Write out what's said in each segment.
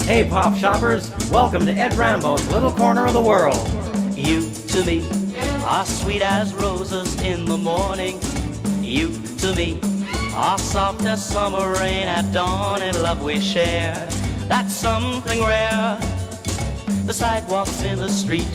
Hey pop shoppers, welcome to Ed Rambeau's little corner of the world. You to me are sweet as roses in the morning. You to me are soft as summer rain at dawn. In love we share, that's something rare. The sidewalks in the street,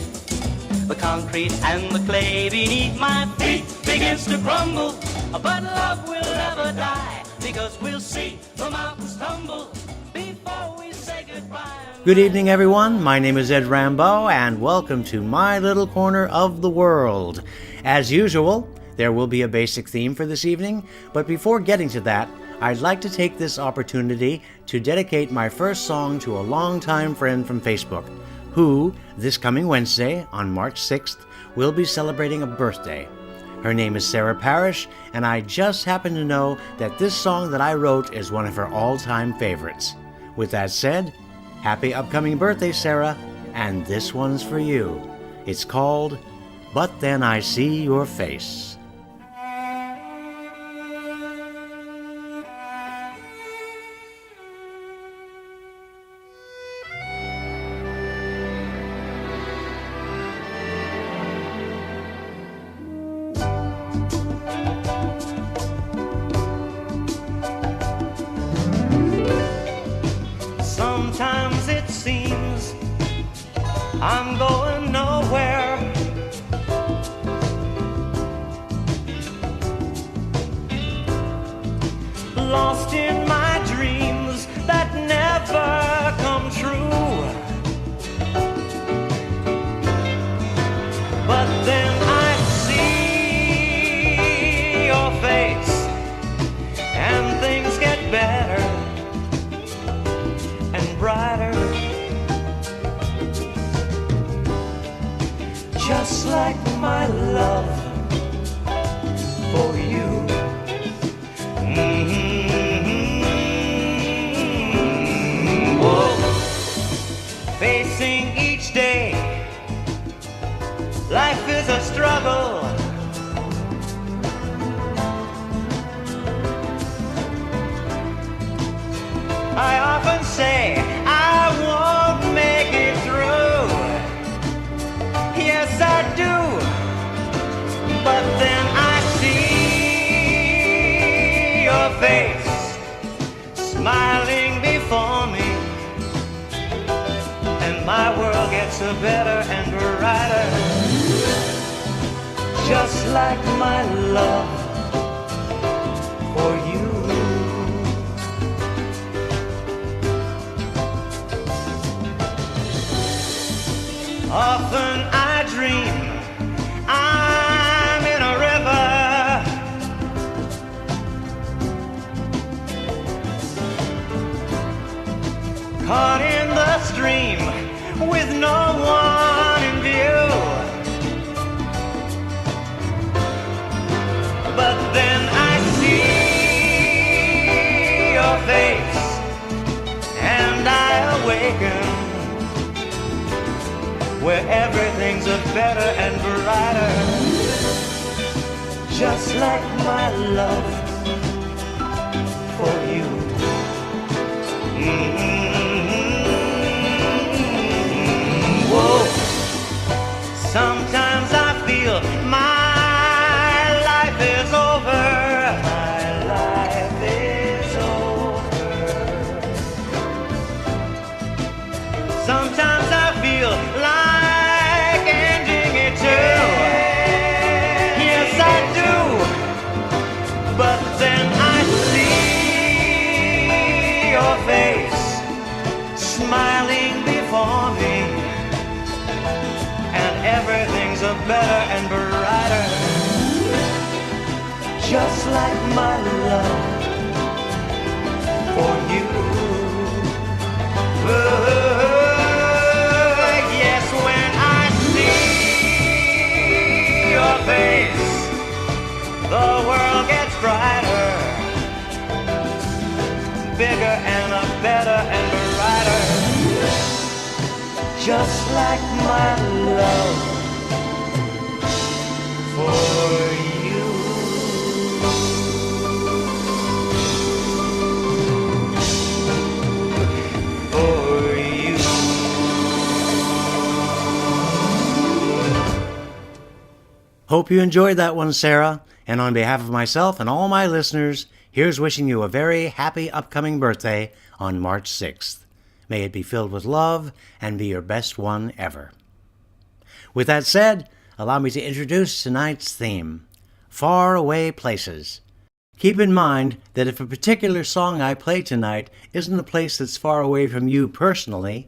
the concrete and the clay beneath my feet begins to crumble, but love will never die, because we'll see the mountains tumble before we say goodbye. Good evening, everyone. My name is Ed Rambeau, and welcome to my little corner of the world. As usual, there will be a basic theme for this evening, but before getting to that, I'd like to take this opportunity to dedicate my first song to a longtime friend from Facebook, who, this coming Wednesday, on March 6th, will be celebrating a birthday. Her name is Sarah Parrish, and I just happen to know that this song that I wrote is one of her all-time favorites. With that said, happy upcoming birthday, Sarah, and this one's for you. It's called But Then I See Your Face. Sometimes it seems I'm going nowhere. Lost in my dreams that never come true. But then I see your face and things get better and brighter, just like my love for you. Whoa. Facing each day, life is a struggle. I often say I won't make it through. Yes, I do. But then I see your face smiling before me, and my world gets better and brighter, just like my love for you. Often I dream I'm in a river, caught in the stream with no one in view. But then I see your face and I awaken, where everything's better and brighter, just like my love for you. Whoa. Sometimes I feel my life is over. My life is over. Sometimes I feel like ending it too. Yes, I do. But then I see your face smiling before me, and everything's better and brighter, just like my love for you. Yes, when I see your face, the world gets brighter, bigger and better and brighter, just like my love for you. For you. Hope you enjoyed that one, Sarah. And on behalf of myself and all my listeners, here's wishing you a very happy upcoming birthday on March 6th. May it be filled with love and be your best one ever. With that said, allow me to introduce tonight's theme, Far Away Places. Keep in mind that if a particular song I play tonight isn't a place that's far away from you personally,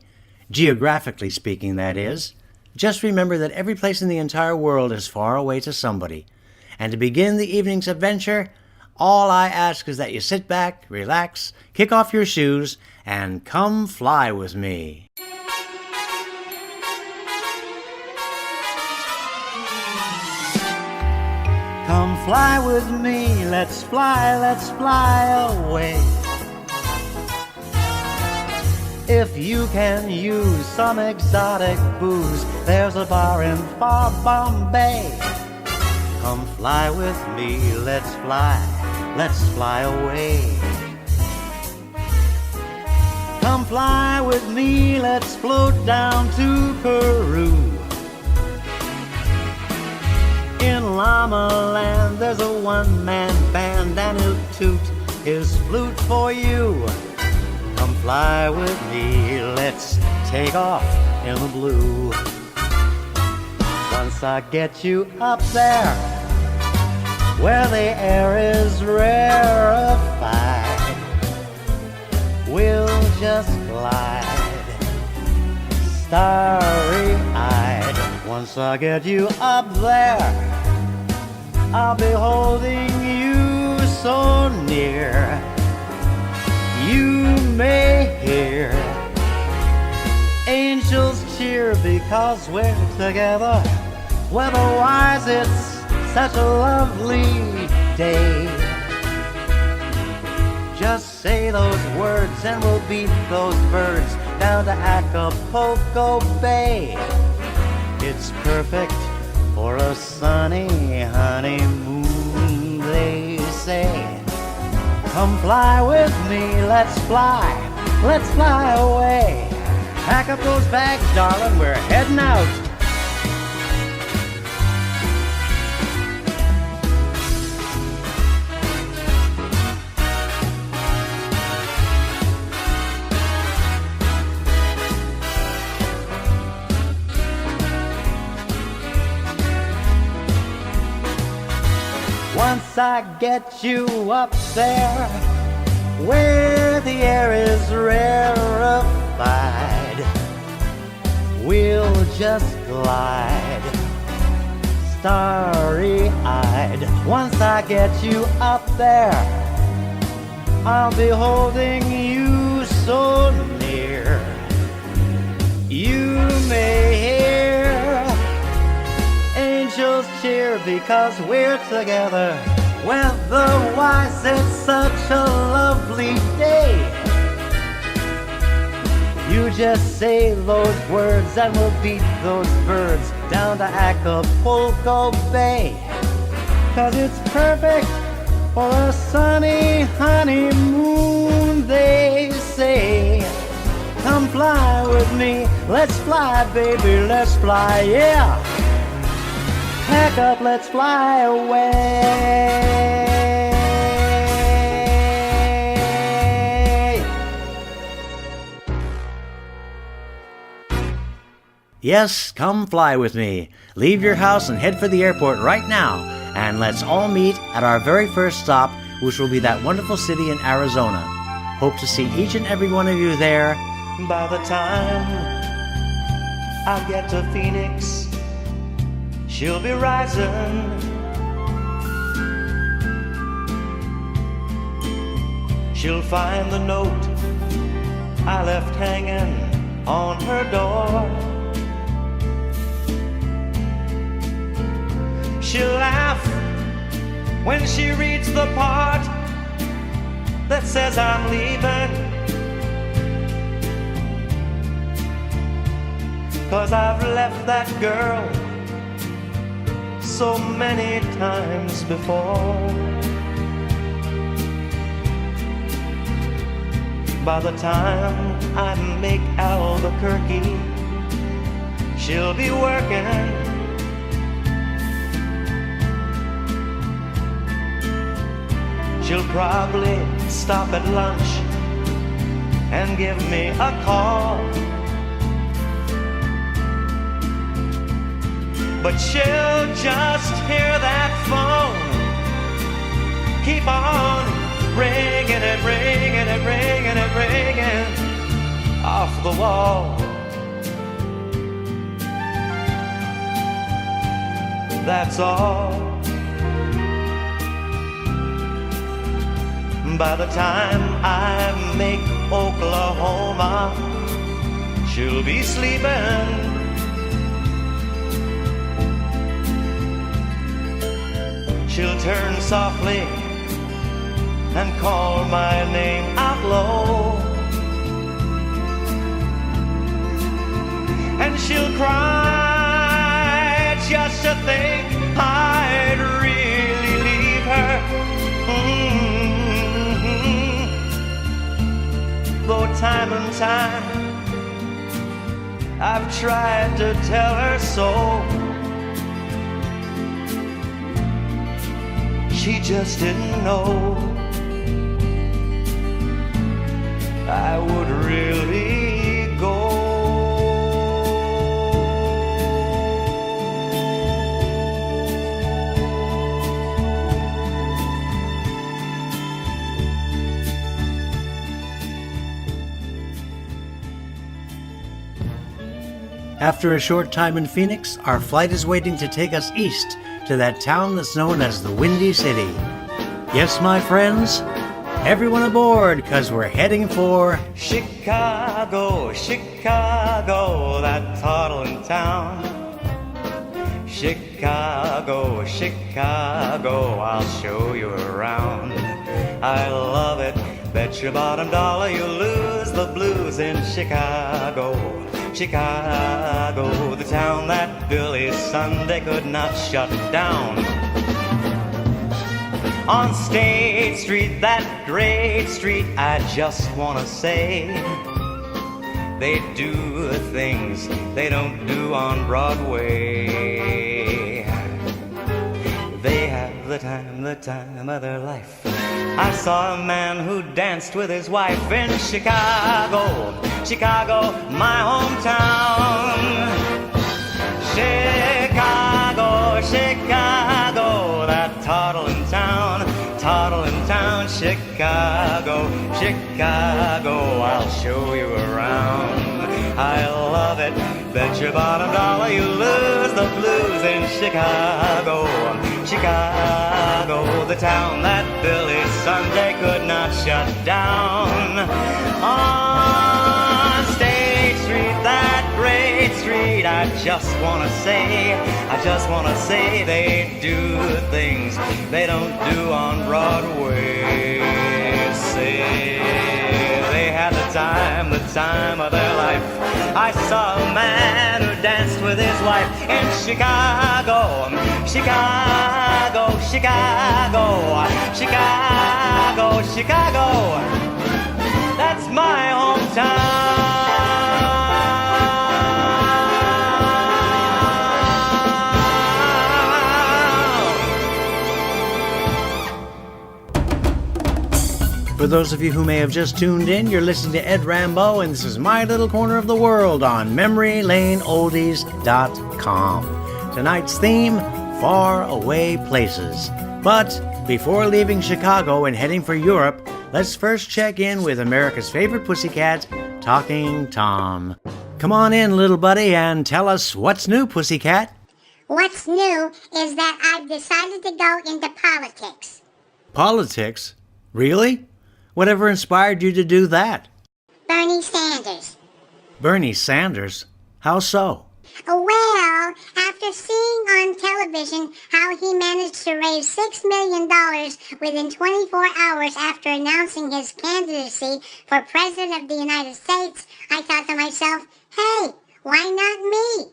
geographically speaking that is, just remember that every place in the entire world is far away to somebody. And to begin the evening's adventure, all I ask is that you sit back, relax, kick off your shoes, and come fly with me. Come fly with me, let's fly away. If you can use some exotic booze, there's a bar in far Bombay. Come fly with me, let's fly away. Come fly with me, let's float down to Peru. In Llama Land, there's a one-man band, and he'll toot his flute for you. Come fly with me, let's take off in the blue. Once I get you up there, where the air is rarefied, we'll just glide, starry-eyed. Once I get you up there, I'll be holding you so near. You may hear angels cheer because we're together. Weather-wise, it's such a lovely day. Just say those words and we'll beat those birds down to Acapulco Bay. It's perfect for a sunny honeymoon, they say. Come fly with me, let's fly away. Pack up those bags, darling, we're heading out. Once I get you up there, where the air is rarefied, we'll just glide, starry-eyed. Once I get you up there, I'll be holding you so near. You may hear angels cheer because we're together. Weather-wise, it's such a lovely day. You just say those words and we'll beat those birds down to Acapulco Bay. 'Cause it's perfect for a sunny honeymoon, they say. Come fly with me, let's fly, baby, let's fly, yeah. Pack up, let's fly away. Yes, come fly with me. Leave your house and head for the airport right now, and let's all meet at our very first stop, which will be that wonderful city in Arizona. Hope to see each and every one of you there. By the time I get to Phoenix, she'll be rising. She'll find the note I left hanging on her door. She'll laugh when she reads the part that says I'm leaving. 'Cause I've left that girl so many times before. By the time I make Albuquerque, she'll be working She'll probably stop at lunch and give me a call. But she'll just hear that phone keep on ringing and ringing and ringing and ringing off the wall. That's all. By the time I make Oklahoma, she'll be sleeping. She'll turn softly and call my name out low. And she'll cry just to think I'd really leave her. Though time and time I've tried to tell her so, she just didn't know I would really go. After a short time in Phoenix, our flight is waiting to take us east to that town that's known as the Windy City. Yes, my friends, everyone aboard, 'cause we're heading for Chicago, Chicago, that toddling town. Chicago, Chicago, I'll show you around. I love it, bet your bottom dollar you'll lose the blues in Chicago. Chicago, the town that Billy Sunday could not shut down. On State Street, that great street, I just wanna say, they do things they don't do on Broadway. They have the time of their life. I saw a man who danced with his wife in Chicago, Chicago, my hometown. Chicago, Chicago, that toddling town, Chicago, Chicago, I'll show you around. I love it, bet your bottom dollar you lose the blues in Chicago. Chicago, the town that Billy Sunday could not shut down. On State Street, that great street, I just wanna say they do things they don't do on Broadway. Say they had the time of their life. I saw a man who danced with his wife in Chicago, Chicago, Chicago, Chicago, Chicago. That's my hometown. For those of you who may have just tuned in, you're listening to Ed Rambeau, and this is My Little Corner of the World on MemoryLaneOldies.com. Tonight's theme, Far Away Places. But before leaving Chicago and heading for Europe, let's first check in with America's favorite pussycat, Talking Tom. Come on in, little buddy, and tell us what's new, pussycat. What's new is that I've decided to go into politics. Politics? Really? Whatever inspired you to do that? Bernie Sanders. Bernie Sanders? How so? Well, after seeing on television how he managed to raise $6 million within 24 hours after announcing his candidacy for President of the United States, I thought to myself, hey, why not me?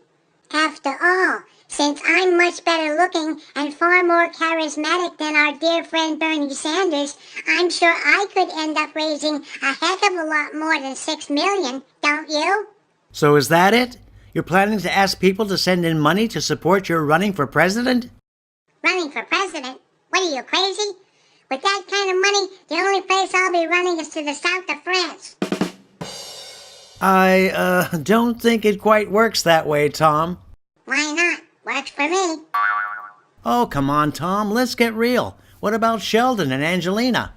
After all, since I'm much better looking and far more charismatic than our dear friend Bernie Sanders, I'm sure I could end up raising a heck of a lot more than $6 million, don't you? So is that it? You're planning to ask people to send in money to support your running for president? Running for president? What are you, crazy? With that kind of money, the only place I'll be running is to the south of France. I don't think it quite works that way, Tom. Why not? Works for me. Oh, come on, Tom, let's get real. What about Sheldon and Angelina?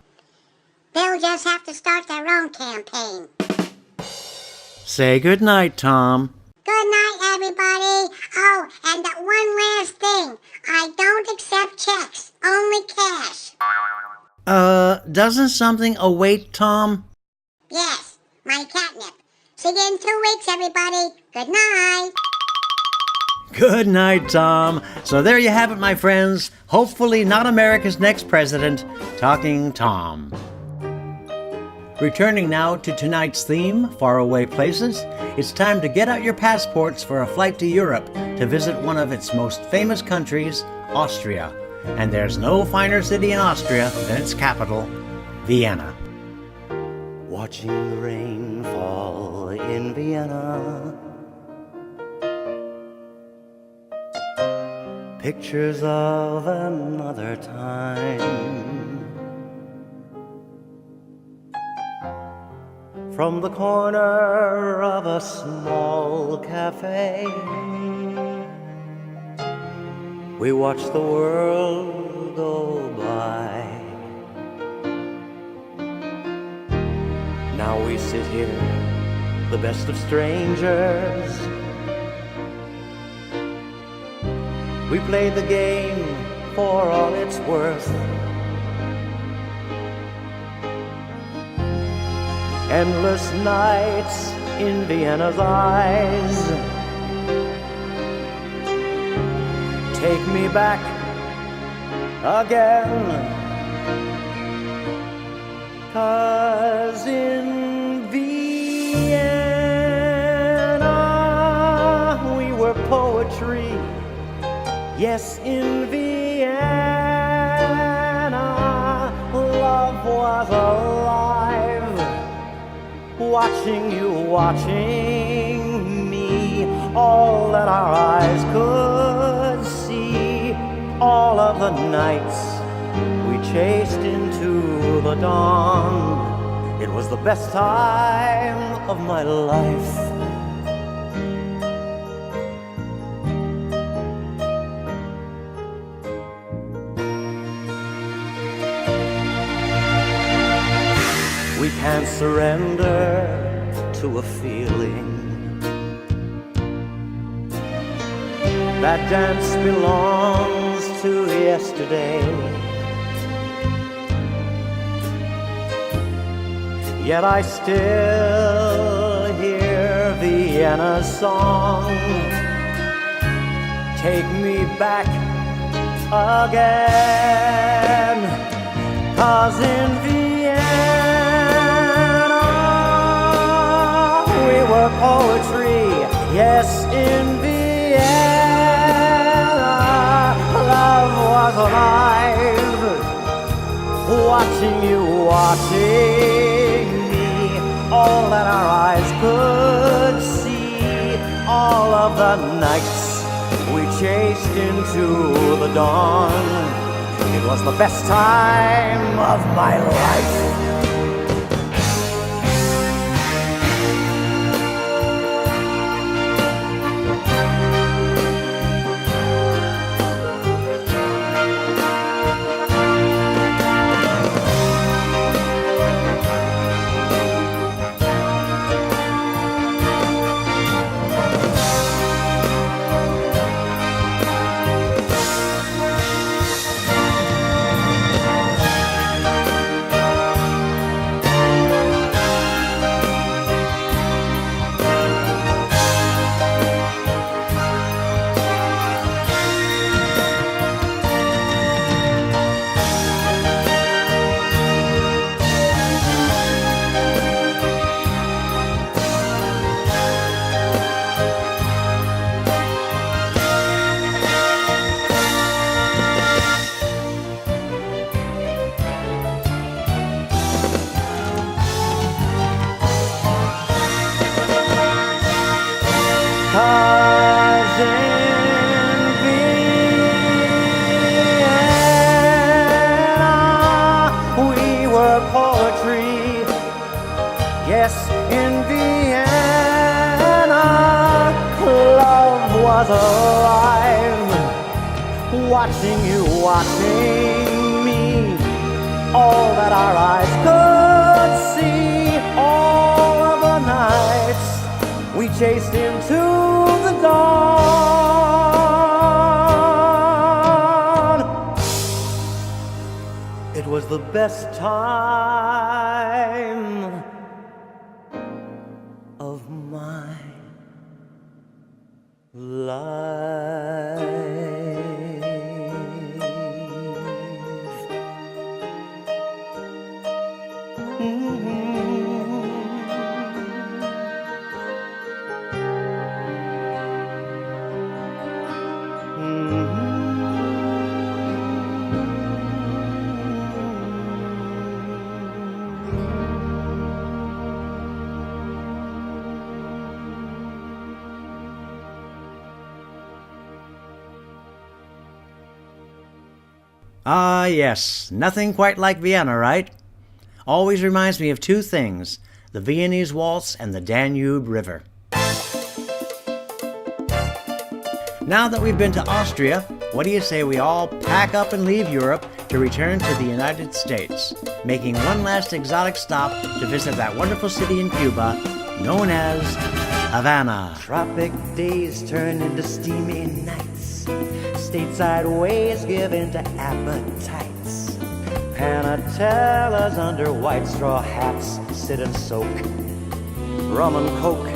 They'll just have to start their own campaign. Say goodnight, Tom. Good night, everybody. Oh, and one last thing. I don't accept checks, only cash. Doesn't something await Tom? Yes, my catnip. See you in 2 weeks, everybody. Good night. Good night, Tom. So there you have it, my friends. Hopefully not America's next president, Talking Tom. Returning now to tonight's theme, Faraway Places, it's time to get out your passports for a flight to Europe to visit one of its most famous countries, Austria. And there's no finer city in Austria than its capital, Vienna. Watching the rain fall in Vienna, pictures of another time. From the corner of a small cafe, we watch the world go by. Now we sit here, the best of strangers. We play the game for all it's worth. Endless nights in Vienna's eyes take me back again. 'Cause in Vienna we were poetry. Yes, in Vienna love was alive. Watching you, watching me, all that our eyes could see. All of the nights we chased into the dawn. It was the best time of my life. We can't surrender to a feeling. That dance belongs to yesterday. Yet I still hear Vienna's song. Take me back again. 'Cause in Vienna we were poetry. Yes, in Vienna love was alive. Watching you, watching me, all that our eyes could see. All of the nights we chased into the dawn. It was the best time of my life. her poetry. Yes, in Vienna, love was alive, watching you, watching me, all that our eyes could see. All of the nights we chased into the dawn. It was the best time of my life. Ah, yes, nothing quite like Vienna, right? Always reminds me of two things, the Viennese waltz and the Danube River. Now that we've been to Austria, what do you say we all pack up and leave Europe to return to the United States, making one last exotic stop to visit that wonderful city in Cuba known as Havana. Tropic days turn into steamy nights. Stateside ways give in to appetites. Panatellas under white straw hats sit and soak rum and coke.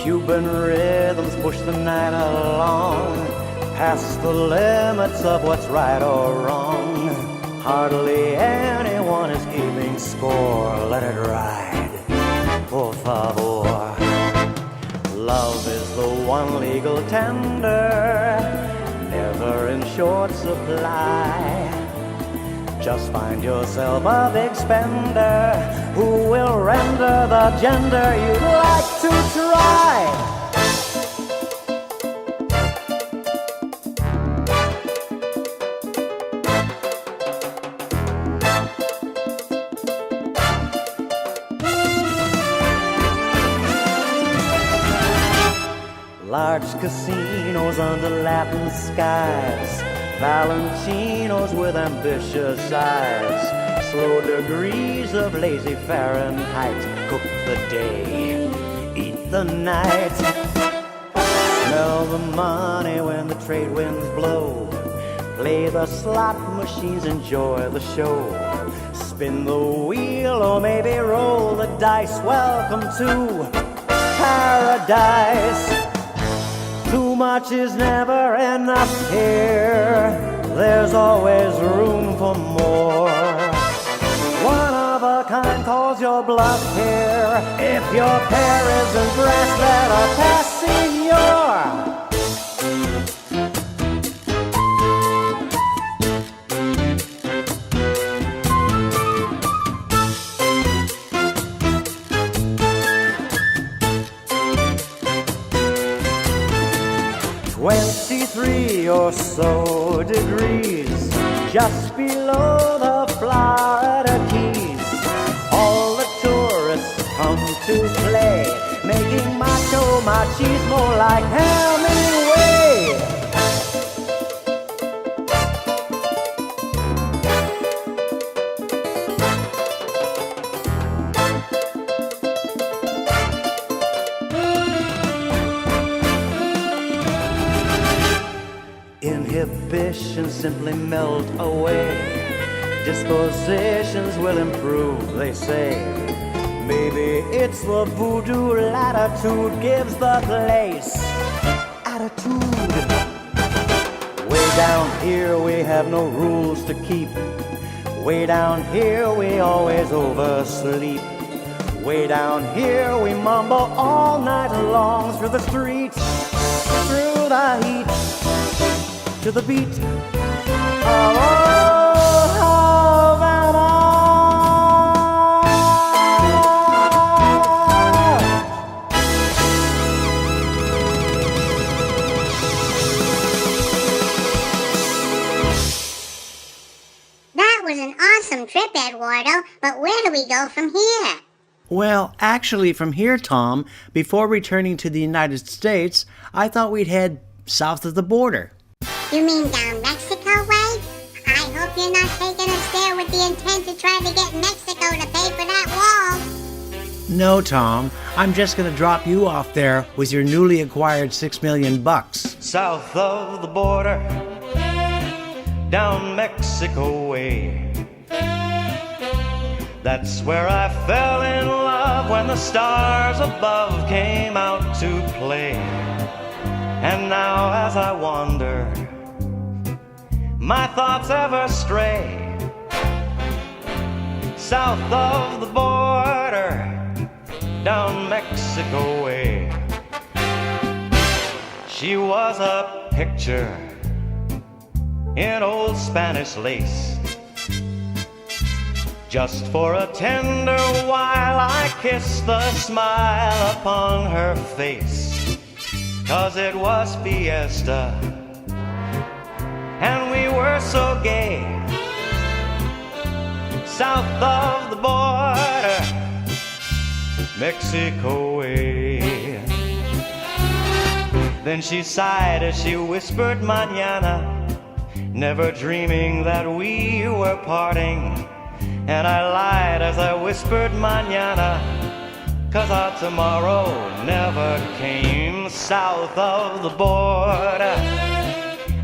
Cuban rhythms push the night along, past the limits of what's right or wrong. Hardly anyone is keeping score. Let it ride, por favor. Love is the one legal tender, never in short supply. Just find yourself a big spender who will render the gender you'd like to try. Large casinos under Latin skies, Valentinos with ambitious eyes, slow degrees of lazy Fahrenheit, cook the day, eat the night. Smell the money when the trade winds blow, play the slot machines, enjoy the show, spin the wheel or maybe roll the dice. Welcome to paradise. Too much is never enough here, there's always room for more. One of a kind calls your bluff here. If your pair isn't brass, let a pass, senor. 23 or so degrees, just below the Florida Keys. All the tourists come to play, making macho machismo like Hemingway. Inhibitions simply melt away. Dispositions will improve, they say. Maybe it's the voodoo latitude gives the place attitude. Way down here we have no rules to keep. Way down here we always oversleep. Way down here we mumble all night long through the streets, through the heat, to the beat of old Havana. That was an awesome trip, Eduardo, but where do we go from here? Well, actually, from here, Tom, before returning to the United States, I thought we'd head south of the border. You mean down Mexico way? I hope you're not taking us there with the intent to try to get Mexico to pay for that wall. No, Tom, I'm just going to drop you off there with your newly acquired $6 million. South of the border, down Mexico way. That's where I fell in love when the stars above came out to play. And now as I wander, my thoughts ever stray. South of the border, down Mexico way. She was a picture in old Spanish lace. Just for a tender while I kissed the smile upon her face. 'Cause it was fiesta and we were so gay. South of the border, Mexico way. Then she sighed as she whispered mañana, never dreaming that we were parting. And I lied as I whispered mañana, 'cause our tomorrow never came. South of the border,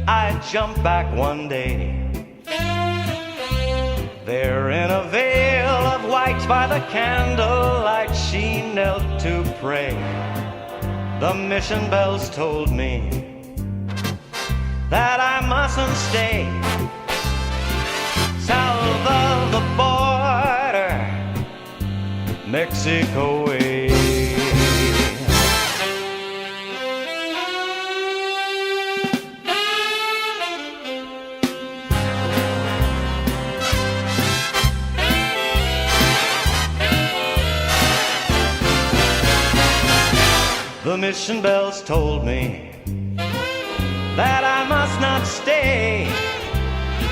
I jumped back one day. There in a veil of white by the candlelight she knelt to pray. The mission bells told me that I mustn't stay. South of the border, Mexico way. The mission bells told me that I must not stay.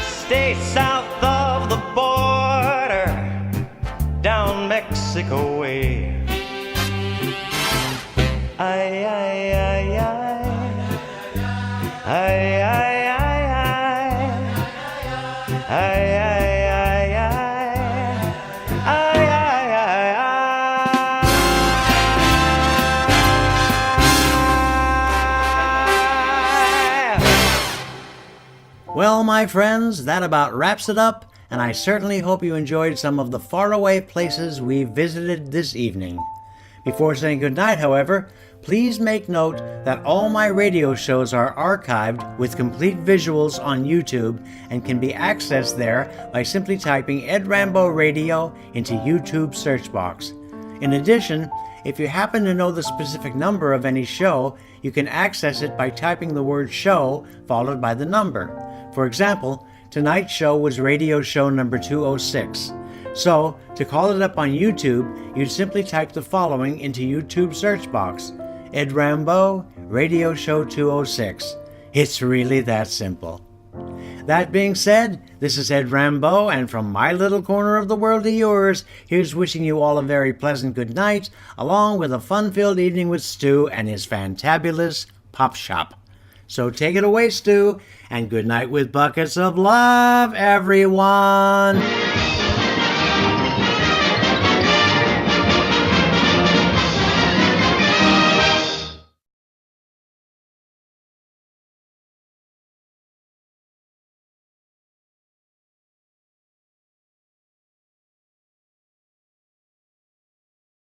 Stay south of the border, down Mexico way. Ay, ay, ay, ay. Ay, ay, ay, ay. Ay, ay, ay, ay. Ay, ay, ay, ay. Well, my friends, that about wraps it up, and I certainly hope you enjoyed some of the faraway places we visited this evening. Before saying goodnight, however, please make note that all my radio shows are archived with complete visuals on YouTube and can be accessed there by simply typing Ed Rambeau Radio into YouTube search box. In addition, if you happen to know the specific number of any show, you can access it by typing the word show followed by the number. For example, tonight's show was radio show number 206. So, to call it up on YouTube, you'd simply type the following into YouTube search box: Ed Rambeau, Radio Show 206. It's really that simple. That being said, this is Ed Rambeau, and from my little corner of the world to yours, here's wishing you all a very pleasant good night, along with a fun-filled evening with Stu and his fantabulous Pop Shop. So take it away, Stu, and good night with buckets of love, everyone!